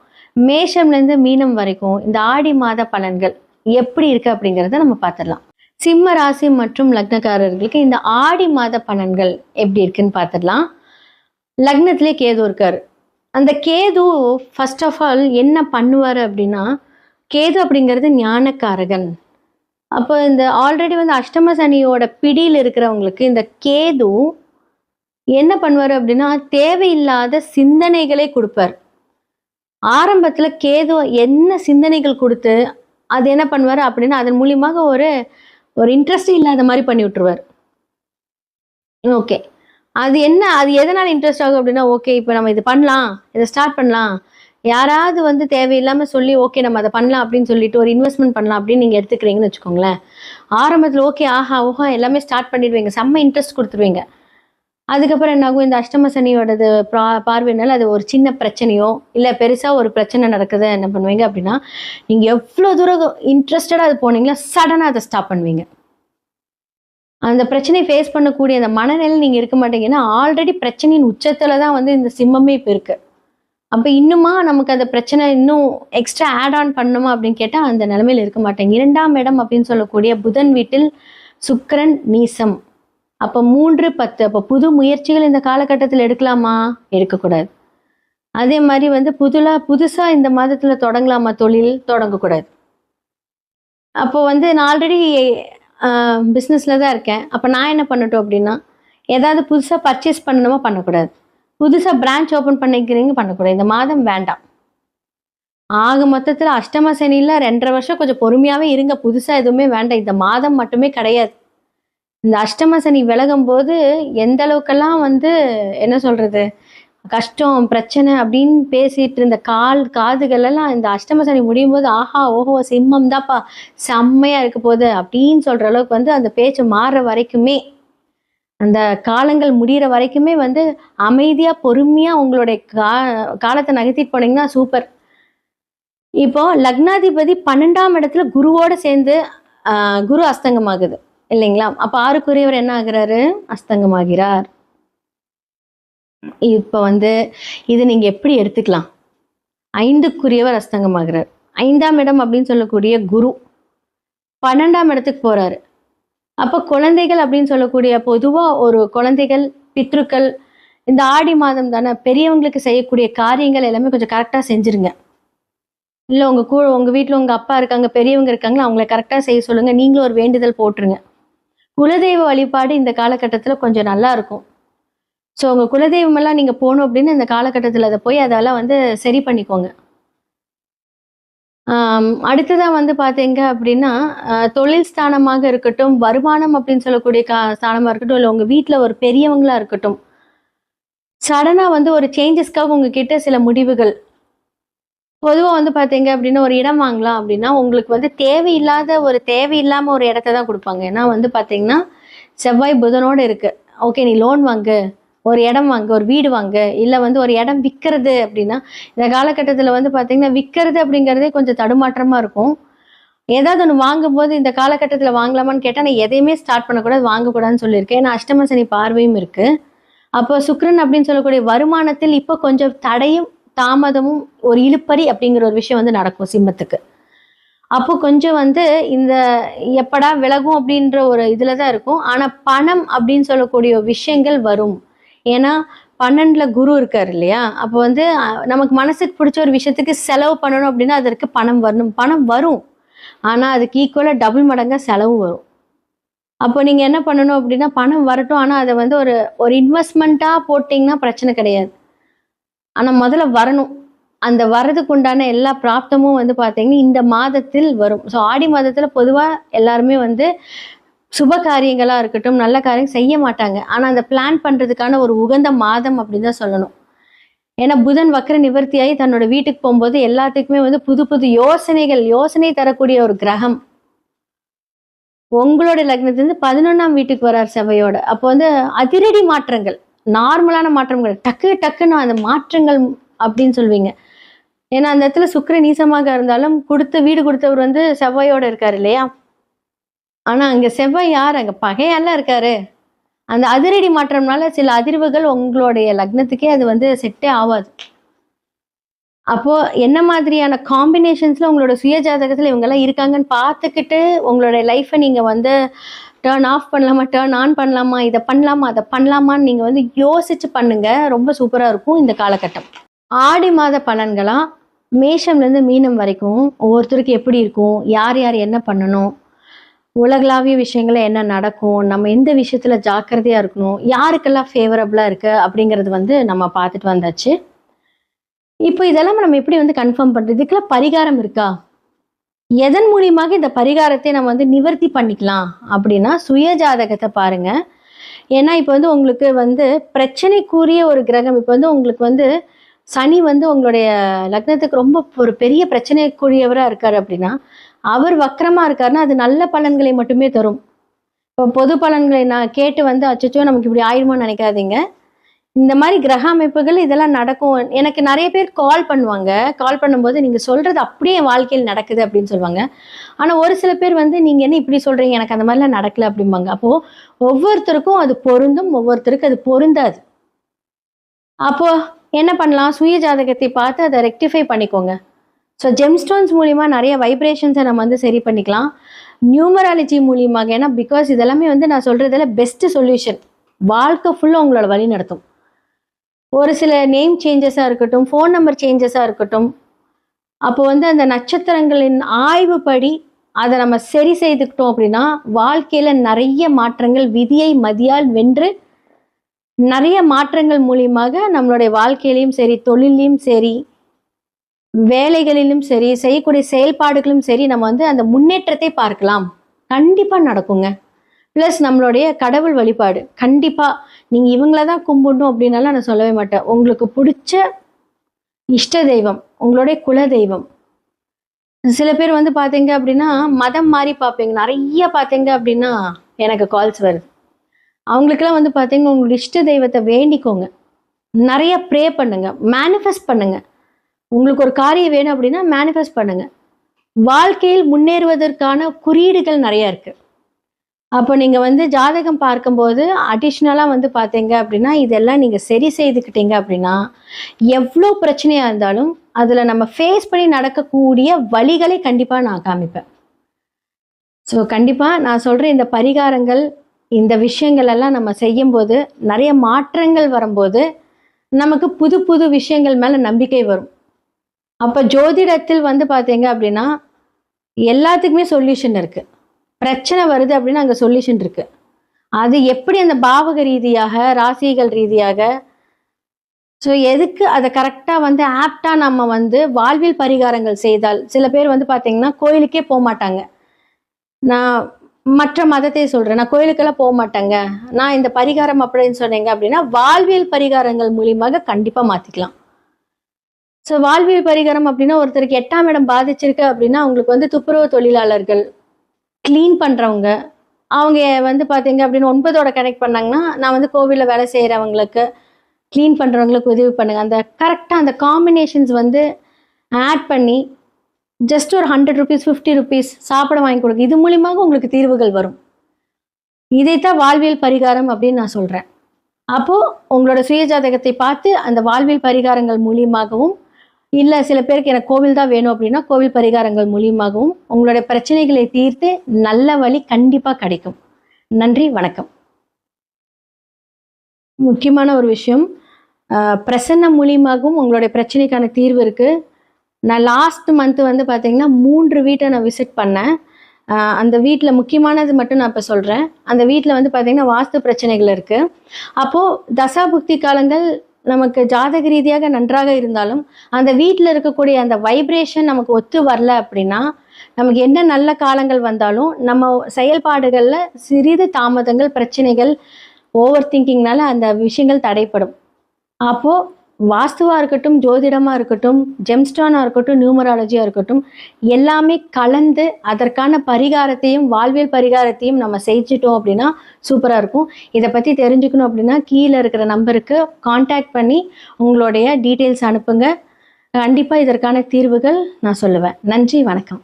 மேஷம்லேருந்து மீனம் வரைக்கும் இந்த ஆடி மாத பலன்கள் எப்படி இருக்குது அப்படிங்கிறத நம்ம பார்த்துடலாம். சிம்ம ராசி மற்றும் லக்னக்காரர்களுக்கு இந்த ஆடி மாத பலன்கள் எப்படி இருக்குன்னு பார்த்துடலாம். லக்னத்திலே கேது இருக்கார். அந்த கேது ஃபர்ஸ்ட் ஆஃப் ஆல் என்ன பண்ணுவார் அப்படின்னா கேது அப்படிங்கிறது ஞானக்காரகன். அப்போ இந்த ஆல்ரெடி வந்து அஷ்டம சனியோட பிடியில் இருக்கிறவங்களுக்கு இந்த கேது என்ன பண்ணுவார் அப்படின்னா தேவையில்லாத சிந்தனைகளை கொடுப்பார். ஆரம்பத்தில் கேது என்ன சிந்தனைகள் கொடுத்து அது என்ன பண்ணுவார் அப்படின்னா அதன் மூலியமாக ஒரு இன்ட்ரெஸ்டே இல்லாத மாதிரி பண்ணி விட்டுருவார். ஓகே, அது எதனால் இன்ட்ரெஸ்ட் ஆகும் அப்படின்னா ஓகே இப்போ நம்ம இது பண்ணலாம், இதை ஸ்டார்ட் பண்ணலாம், யாராவது வந்து தேவையில்லாமல் சொல்லி ஓகே நம்ம அதை பண்ணலாம் அப்படின்னு சொல்லிட்டு ஒரு இன்வெஸ்ட்மெண்ட் பண்ணலாம் அப்படின்னு நீங்கள் எடுத்துக்கிறீங்கன்னு வச்சுக்கோங்களேன். ஆரம்பத்தில் ஓகே ஆஹா ஓஹா எல்லாமே ஸ்டார்ட் பண்ணிடுவீங்க, செம்ம இன்ட்ரெஸ்ட் கொடுத்துருவீங்க. அதுக்கப்புறம் என்ன ஆகும், இந்த அஷ்டம சனியோடது பார்வையினால அது ஒரு சின்ன பிரச்சனையோ இல்லை பெருசாக ஒரு பிரச்சனை நடக்குது என்ன பண்ணுவீங்க அப்படின்னா நீங்கள் எவ்வளோ தூரம் இன்ட்ரெஸ்டடாக அது போனீங்களா சடனாக அதை ஸ்டாப் பண்ணுவீங்க. அந்த பிரச்சனையை ஃபேஸ் பண்ணக்கூடிய அந்த மனநிலை நீங்க இருக்க மாட்டீங்க. ஏன்னா ஆல்ரெடி பிரச்சனையின் உச்சத்துல தான் வந்து இந்த சிம்மமே இப்ப இருக்கு. அப்ப இன்னுமா நமக்கு அந்த பிரச்சனை இன்னும் எக்ஸ்ட்ரா ஆட் ஆன் பண்ணுமா அப்படின்னு கேட்டா அந்த நிலைமையில இருக்க மாட்டேங்க. 2ஆம் இடம் அப்படின்னு சொல்லக்கூடிய புதன் வீட்டில் சுக்கிரன் நீசம். அப்ப 3, 10. அப்ப புது முயற்சிகள் இந்த காலகட்டத்தில் எடுக்கலாமா? எடுக்கக்கூடாது. அதே மாதிரி வந்து புதுசா இந்த மாதத்துல தொடங்கலாமா தொழில்? தொடங்கக்கூடாது. அப்போ வந்து நான் ஆல்ரெடி பிஸ்னஸ்ல தான் இருக்கேன். அப்ப நான் என்ன பண்ணட்டும் அப்படின்னா, ஏதாவது புதுசா பர்ச்சேஸ் பண்ணணுமா? பண்ணக்கூடாது. புதுசா பிரான்ச் ஓப்பன் பண்ணிக்கிறீங்க? பண்ணக்கூடாது. இந்த மாதம் வேண்டாம். ஆக மொத்தத்துல அஷ்டம சனியில 2.5 வருஷம் கொஞ்சம் பொறுமையாவே இருங்க. புதுசா எதுவுமே வேண்டாம். இந்த மாதம் மட்டுமே கிடையாது. இந்த அஷ்டம சனி விலகும்போது எந்த அளவுக்கெல்லாம் வந்து என்ன சொல்றது, கஷ்டம், பிரச்சனை அப்படின்னு பேசிட்டு இருந்த காதுகள் எல்லாம் இந்த அஷ்டம சனி முடியும் போது ஆஹா ஓஹோ சிம்மம் தான்ப்பா செம்மையா இருக்க போகுது அப்படின்னு சொல்ற அளவுக்கு வந்து அந்த பேச்சு மாறுற வரைக்குமே, அந்த காலங்கள் முடிகிற வரைக்குமே வந்து அமைதியா பொறுமையா உங்களுடைய காலத்தை நகர்த்திட்டு போனீங்கன்னா சூப்பர். இப்போ லக்னாதிபதி 12ஆம் இடத்துல குருவோட சேர்ந்து குரு அஸ்தங்கமாகுது இல்லைங்களா? அப்ப 6க்குரியவர் என்ன ஆகுறாரு? அஸ்தங்கமாகிறார். இப்ப வந்து இது நீங்க எப்படி எடுத்துக்கலாம்? 5க்குரியவர் அஸ்தங்கமாகிறார். 5ஆம் இடம் அப்படின்னு சொல்லக்கூடிய குரு 12ஆம் இடத்துக்கு போறாரு. அப்ப குழந்தைகள் அப்படின்னு சொல்லக்கூடிய பொதுவா ஒரு குழந்தைகள், பித்ருக்கள் இந்த ஆடி மாதம் தானே, பெரியவங்களுக்கு செய்யக்கூடிய காரியங்கள் எல்லாமே கொஞ்சம் கரெக்டா செஞ்சிருங்க. இல்ல உங்க வீட்டுல உங்க அப்பா இருக்காங்க, பெரியவங்க இருக்காங்களா, அவங்கள கரெக்டா செய்ய சொல்லுங்க. நீங்களும் ஒரு வேண்டுதல் போட்டுருங்க. குலதெய்வ வழிபாடு இந்த காலகட்டத்துல கொஞ்சம் நல்லா இருக்கும். ஸோ உங்க குலதெய்வம் எல்லாம் நீங்க போகணும் அப்படின்னு இந்த காலகட்டத்துல அதை போய் அதெல்லாம் வந்து சரி பண்ணிக்கோங்க. அடுத்ததா வந்து பார்த்தீங்க அப்படின்னா, தொழில் ஸ்தானமாக இருக்கட்டும், வருமானம் அப்படின்னு சொல்லக்கூடிய ஸ்தானமா இருக்கட்டும், இல்ல உங்க வீட்ல ஒரு பெரியவங்களா இருக்கட்டும், சடனா வந்து ஒரு சேஞ்சஸ்க்காக உங்ககிட்ட சில முடிவுகள். பொதுவா வந்து பார்த்தீங்க அப்படின்னா, ஒரு இடம் வாங்கலாம் அப்படின்னா, உங்களுக்கு வந்து தேவையில்லாம ஒரு இடத்த தான் குடுப்பாங்க. ஏன்னா வந்து பார்த்தீங்கன்னா, செவ்வாய் புதனோட இருக்கு. ஓகே நீ லோன் வாங்கு, ஒரு இடம் வாங்கு, ஒரு வீடு வாங்கு, இல்ல வந்து ஒரு இடம் விக்கிறது அப்படின்னா, இந்த காலகட்டத்துல வந்து பார்த்தீங்கன்னா, விக்கிறது அப்படிங்கிறதே கொஞ்சம் தடுமாற்றமா இருக்கும். ஏதாவது ஒண்ணு வாங்கும்போது இந்த காலகட்டத்துல வாங்கலாமான்னு கேட்டா, நான் எதையுமே ஸ்டார்ட் பண்ணக்கூடாது, வாங்கக்கூடாதுன்னு சொல்லியிருக்கேன். ஏன்னா அஷ்டம சனி பார்வையும் இருக்கு. அப்போ சுக்கிரன் அப்படின்னு சொல்லக்கூடிய வருமானத்தில் இப்போ கொஞ்சம் தடையும், தாமதமும், ஒரு இழுபறி அப்படிங்கிற ஒரு விஷயம் வந்து நடக்கும் சிம்மத்துக்கு. அப்போ கொஞ்சம் வந்து இந்த எப்படா விலகும் அப்படின்ற ஒரு இதுல தான் இருக்கும். ஆனா பணம் அப்படின்னு சொல்லக்கூடிய விஷயங்கள் வரும். ஏன்னா 12ல குரு இருக்காரு இல்லையா? அப்போ வந்து நமக்கு மனசுக்கு பிடிச்ச ஒரு விஷயத்துக்கு செலவு பண்ணணும் அப்படின்னா அதற்கு பணம் வரணும். பணம் வரும். ஆனா அதுக்கு ஈக்குவலா டபுள் மடங்கா செலவு வரும். அப்போ நீங்க என்ன பண்ணணும் அப்படின்னா, பணம் வரட்டும். ஆனா அதை வந்து ஒரு இன்வெஸ்ட்மெண்ட்டா போட்டீங்கன்னா பிரச்சனை கிடையாது. ஆனா முதல்ல வரணும். அந்த வர்றதுக்கு உண்டான எல்லா பிராப்தமும் வந்து பார்த்தீங்கன்னா, இந்த மாதத்தில் வரும். ஸோ ஆடி மாதத்துல பொதுவா எல்லாருமே வந்து சுப காரியங்களா இருக்கட்டும், நல்ல காரியம் செய்ய மாட்டாங்க. ஆனா அந்த பிளான் பண்றதுக்கான ஒரு உகந்த மாதம் அப்படின்னு தான் சொல்லணும். ஏன்னா புதன் வக்ர நிவர்த்தியாகி தன்னோட வீட்டுக்கு போகும்போது எல்லாத்துக்குமே வந்து புது புது யோசனை தரக்கூடிய ஒரு கிரகம். உங்களோட லக்னத்திலிருந்து 11ஆம் வீட்டுக்கு வரார் செவ்வையோட. அப்போ வந்து அதிரடி மாற்றங்கள், நார்மலான மாற்றங்கள், டக்குன்னு அந்த மாற்றங்கள் அப்படின்னு சொல்வீங்க. ஏன்னா அந்த இடத்துல சுக்கிரன் நீசமாக இருந்தாலும் வீடு கொடுத்தவர் வந்து செவ்வாயோட இருக்காரு இல்லையா? ஆனா அங்க செவ்வாய் யார்? அங்க பகையால இருக்காரு. அந்த அதிரடி மாற்றம்னால சில அதிர்வுகள் உங்களுடைய லக்னத்துக்கே அது வந்து செட்டே ஆகாது. அப்போ என்ன மாதிரியான காம்பினேஷன்ஸ்ல உங்களோட சுய ஜாதகத்துல இவங்கெல்லாம் இருக்காங்கன்னு பார்த்துக்கிட்டு உங்களுடைய லைஃப்பை நீங்க வந்து டர்ன் ஆஃப் பண்ணலாமா, டர்ன் ஆன் பண்ணலாமா, இதை பண்ணலாமா, அதை பண்ணலாமான்னு நீங்க வந்து யோசிச்சு பண்ணுங்க. ரொம்ப சூப்பரா இருக்கும் இந்த காலகட்டம். ஆடி மாத பலன்களா மேஷம்லேருந்து மீனம் வரைக்கும் ஒவ்வொருத்தருக்கு எப்படி இருக்கும், யார் யார் என்ன பண்ணணும், உலகளாவிய விஷயங்கள என்ன நடக்கும், நம்ம எந்த விஷயத்துல ஜாக்கிரதையா இருக்கணும், யாருக்கெல்லாம் ஃபேவரபிளா இருக்கு அப்படிங்கிறது வந்து நம்ம பார்த்துட்டு வந்தாச்சு. இப்போ இதெல்லாம் நம்ம எப்படி வந்து கன்ஃபார்ம் பண்றது? இதுக்கெல்லாம் பரிகாரம் இருக்கா? எதன் மூலியமாக இந்த பரிகாரத்தை நம்ம வந்து நிவர்த்தி பண்ணிக்கலாம் அப்படின்னா, சுய ஜாதகத்தை பாருங்க. ஏன்னா இப்போ வந்து உங்களுக்கு வந்து பிரச்சனைக்குரிய ஒரு கிரகம், இப்போ வந்து உங்களுக்கு வந்து சனி வந்து உங்களுடைய லக்னத்துக்கு ரொம்ப ஒரு பெரிய பிரச்சனைக்குரியவரா இருக்காரு அப்படின்னா, அவர் வக்ரமா இருக்காருன்னா அது நல்ல பலன்களை மட்டுமே தரும். இப்போ பொது பலன்களை நான் கேட்டு வந்து அச்சச்சோ நமக்கு இப்படி ஆயிடுமோன்னு நினைக்காதீங்க. இந்த மாதிரி கிரக அமைப்புகள் இதெல்லாம் நடக்கும். எனக்கு நிறைய பேர் கால் பண்ணுவாங்க. கால் பண்ணும்போது நீங்க சொல்றது அப்படியே என் வாழ்க்கையில் நடக்குது அப்படின்னு சொல்லுவாங்க. ஆனா ஒரு சில பேர் வந்து நீங்க என்ன இப்படி சொல்றீங்க, எனக்கு அந்த மாதிரிலாம் நடக்கல அப்படிம்பாங்க. அப்போ ஒவ்வொருத்தருக்கும் அது பொருந்தும், ஒவ்வொருத்தருக்கு அது பொருந்தாது. அப்போ என்ன பண்ணலாம், சுய ஜாதகத்தை பார்த்து அதை ரெக்டிஃபை பண்ணிக்கோங்க. ஸோ ஜெம்ஸ்டோன்ஸ் மூலிமா நிறைய வைப்ரேஷன்ஸை நம்ம வந்து சரி பண்ணிக்கலாம். நியூமராலஜி மூலியமாக, ஏன்னா பிகாஸ் இதெல்லாமே வந்து நான் சொல்றதுல பெஸ்ட் சொல்யூஷன், வாழ்க்கை ஃபுல்லாக உங்களோட வழி நடத்தும். ஒரு சில நேம் சேஞ்சஸாக இருக்கட்டும், ஃபோன் நம்பர் சேஞ்சஸாக இருக்கட்டும், அப்போ வந்து அந்த நட்சத்திரங்களின் ஆய்வுப்படி அதை நம்ம சரி செய்துக்கிட்டோம் அப்படின்னா வாழ்க்கையில் நிறைய மாற்றங்கள், விதியை மதியால் வென்று நிறைய மாற்றங்கள் மூலியமாக நம்மளுடைய வாழ்க்கையிலையும் சரி, தொழிலையும் சரி, வேலைகளிலும் சரி, செய்யக்கூடிய செயல்பாடுகளும் சரி, நம்ம வந்து அந்த முன்னேற்றத்தை பார்க்கலாம். கண்டிப்பாக நடக்குங்க. ப்ளஸ் நம்மளுடைய கடவுள் வழிபாடு கண்டிப்பாக நீங்கள் இவங்கள தான் கும்பிடணும் அப்படின்னாலாம் நான் சொல்லவே மாட்டேன். உங்களுக்கு பிடிச்ச இஷ்ட தெய்வம், உங்களுடைய குல தெய்வம். சில பேர் வந்து பார்த்தீங்க அப்படின்னா மதம் மாறி பார்ப்பீங்க. நிறைய பார்த்தீங்க அப்படின்னா எனக்கு கால்ஸ் வருது. அவங்களுக்கெல்லாம் வந்து பார்த்தீங்கன்னா உங்களுடைய இஷ்ட தெய்வத்தை வேண்டிக்கோங்க, நிறைய ப்ரே பண்ணுங்க, மேனிஃபெஸ்ட் பண்ணுங்க. உங்களுக்கு ஒரு காரியம் வேணும் அப்படின்னா மேனிஃபெஸ்ட் பண்ணுங்க. வாழ்க்கையில் முன்னேறுவதற்கான குறியீடுகள் நிறைய இருக்கு. அப்போ நீங்கள் வந்து ஜாதகம் பார்க்கும்போது அடிஷ்னலாக வந்து பார்த்தீங்க அப்படின்னா இதெல்லாம் நீங்கள் சரி செய்துக்கிட்டீங்க அப்படின்னா எவ்வளோ பிரச்சனையாக இருந்தாலும் அதில் நம்ம ஃபேஸ் பண்ணி நடக்கக்கூடிய வழிகளை கண்டிப்பாக நான் காமிப்பேன். ஸோ கண்டிப்பாக நான் சொல்கிற இந்த பரிகாரங்கள், இந்த விஷயங்கள் எல்லாம் நம்ம செய்யும்போது நிறைய மாற்றங்கள் வரும்போது நமக்கு புது புது விஷயங்கள் மேலே நம்பிக்கை வரும். அப்போ ஜோதிடத்தில் வந்து பார்த்தீங்க அப்படின்னா எல்லாத்துக்குமே சொல்யூஷன் இருக்குது. பிரச்சனை வருது அப்படின்னா அங்கே சொல்யூஷன் இருக்கு. அது எப்படி அந்த பாவக ரீதியாக, ராசிகள் ரீதியாக, ஸோ எதுக்கு அதை கரெக்டாக வந்து ஆப்டாக நம்ம வந்து வாழ்வில் பரிகாரங்கள் செய்தால், சில பேர் வந்து பார்த்தீங்கன்னா கோயிலுக்கே போக மாட்டாங்க. நான் மற்ற மதத்தை சொல்கிறேன், நான் கோயிலுக்கெல்லாம் போக மாட்டேங்க, நான் இந்த பரிகாரம் அப்படின்னு சொன்னீங்க அப்படின்னா வாழ்வியல் பரிகாரங்கள் மூலியமாக கண்டிப்பாக மாற்றிக்கலாம். ஸோ வாழ்வியல் பரிகாரம் அப்படின்னா ஒருத்தருக்கு 8ஆம் இடம் பாதிச்சிருக்கு அப்படின்னா அவங்களுக்கு வந்து துப்புரவு தொழிலாளர்கள், க்ளீன் பண்ணுறவங்க, அவங்க வந்து பார்த்தீங்க அப்படின்னு 9ஓட கனெக்ட் பண்ணாங்கன்னா நான் வந்து கோவிலில் வேலை செய்கிறவங்களுக்கு, க்ளீன் பண்ணுறவங்களுக்கு உதவி பண்ணுங்க. அந்த கரெக்டாக அந்த காம்பினேஷன்ஸ் வந்து ஆட் பண்ணி ஜஸ்ட் ஒரு 100 rupees 50 rupees சாப்பிட வாங்கி கொடுங்க. இது மூலியமாக உங்களுக்கு தீர்வுகள் வரும். இதைத்தான் வாழ்வியல் பரிகாரம் அப்படின்னு நான் சொல்கிறேன். அப்போது உங்களோட சுய ஜாதகத்தை பார்த்து அந்த வாழ்வியல் பரிகாரங்கள் மூலியமாகவும், இல்லை சில பேருக்கு எனக்கு கோவில் தான் வேணும் அப்படின்னா கோவில் பரிகாரங்கள் மூலியமாகவும் உங்களுடைய பிரச்சனைகளை தீர்த்து நல்ல வழி கண்டிப்பாக கிடைக்கும். நன்றி, வணக்கம். முக்கியமான ஒரு விஷயம், பிரசன்னம் மூலியமாகவும் உங்களுடைய பிரச்சனைக்கான தீர்வு இருக்குது. நான் லாஸ்ட் மந்த் வந்து பார்த்தீங்கன்னா 3 வீட்டை நான் விசிட் பண்ணேன். அந்த வீட்டில் முக்கியமானது மட்டும் நான் இப்போ சொல்கிறேன். அந்த வீட்டில் வந்து பார்த்தீங்கன்னா வாஸ்து பிரச்சனைகள் இருக்குது. அப்போது தசாபுக்தி காலங்கள் நமக்கு ஜாதக ரீதியாக நன்றாக இருந்தாலும் அந்த வீட்டில் இருக்கக்கூடிய அந்த வைப்ரேஷன் நமக்கு ஒத்து வரல அப்படின்னா நமக்கு என்ன நல்ல காலங்கள் வந்தாலும் நம்ம செயல்பாடுகளில் சிறிது தாமதங்கள், பிரச்சனைகள், ஓவர் திங்கிங்னால அந்த விஷயங்கள் தடைப்படும். அப்போது வாஸ்துவாக இருக்கட்டும், ஜோதிடமாக இருக்கட்டும், ஜெம்ஸ்டோனாக இருக்கட்டும், நியூமராலஜியாக இருக்கட்டும், எல்லாமே கலந்து அதற்கான பரிகாரத்தையும் வாழ்வியல் பரிகாரத்தையும் நம்ம செஞ்சிட்டோம் அப்படின்னா சூப்பராக இருக்கும். இதை பற்றி தெரிஞ்சுக்கணும் அப்படின்னா கீழே இருக்கிற நம்பருக்கு காண்டாக்ட் பண்ணி உங்களுடைய டீட்டெயில்ஸ் அனுப்புங்க. கண்டிப்பாக இதற்கான தீர்வுகள் நான் சொல்லுவேன். நன்றி, வணக்கம்.